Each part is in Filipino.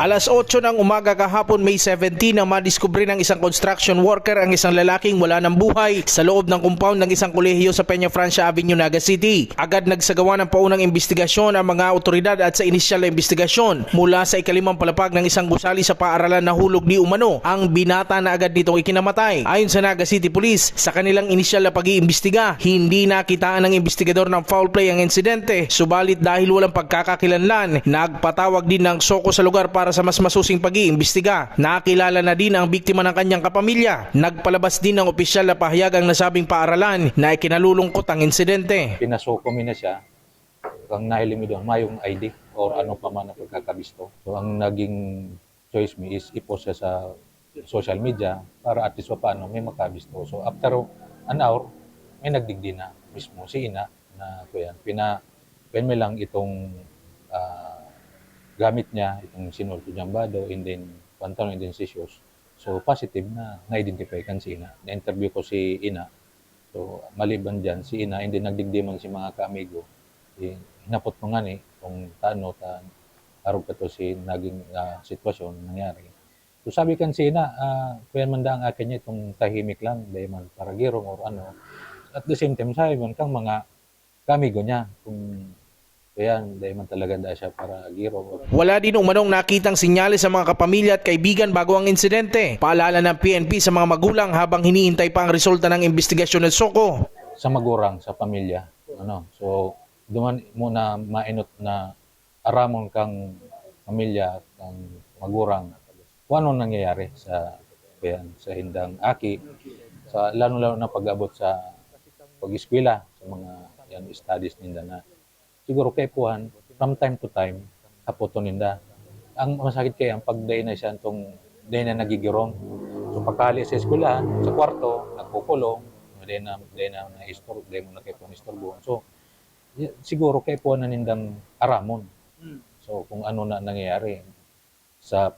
Alas 8 ng umaga kahapon May 17 na madiskubre ng isang construction worker ang isang lalaking wala ng buhay sa loob ng compound ng isang kolehiyo sa Peña Francia Avenue, Naga City. Agad nagsagawa ng paunang investigasyon ang mga otoridad at sa inisyal na investigasyon mula sa ikalimang palapag ng isang gusali sa paaralan na hulog di umano ang binata na agad nitong ikinamatay. Ayon sa Naga City Police, sa kanilang inisyal na pag-iimbestiga, hindi nakitaan ng investigador ng foul play ang insidente, subalit dahil walang pagkakakilanlan, nagpatawag din ng SOCO sa lugar para sa mas masusing pag-iimbestiga. Nakilala na din ang biktima ng kanyang kapamilya. Nagpalabas din ng opisyal na pahayag ang nasabing paaralan na ikinalulungkot ang insidente. Pinasuko na siya kung nailimi doon, mayong ID or ano pa man na pagkakabisto. So ang naging choice me is i-post siya sa social media para at least paano may makabisto. So after an hour, may nagdigdi na mismo si Ina na kuya, piname lang itong gamit niya, itong sinulto jambado, and then pantalon, and then shoes. So positive na na-identify kan si Ina. Na-interview ko si Ina. So maliban dyan, si Ina, and then nagdigdiman si mga kaamigo. Hinapot mo nga kung taano, arog ka to si naging sitwasyon nangyari. So sabi kan si Ina, kaya man ang akin niya itong tahimik lang, dahil man paragirong or ano. At the same time, sabi man kang mga kaamigo niya, kung kaya dahil man talaga dahil siya para giro. Wala din umanong nakitang sinyales sa mga kapamilya at kaibigan bago ang insidente. Paalala ng PNP sa mga magulang habang hinihintay pa ang resulta ng investigasyon ng SOCO. Sa magurang, sa pamilya. So, duman muna mainot na aramon kang pamilya at kang magurang. Kung ano nangyayari sa hindang aki, sa lalo na pag-abot sa pag-eskwela, sa mga studies ninda na siguro kay puhan, from time to time, kaputo ninda. Ang masakit kaya, ang pag-day na siya, day na nagigirong. So pagkali sa eskwelahan, sa kwarto, nagpukulong, day na na-istorbo, day mo na kay puhan istorbo. So siguro kay puhan na nindang aramon. So kung ano na nangyayari sa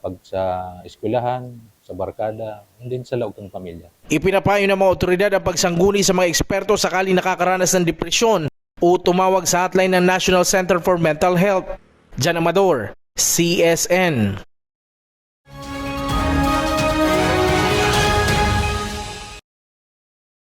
eskwelahan, sa barkada, hindi sa loob ng pamilya. Ipinapayo ng mga otoridad ang pagsangguni sa mga eksperto sakaling nakakaranas ng depresyon o tumawag sa hotline ng National Center for Mental Health. Jan Amador, CSN.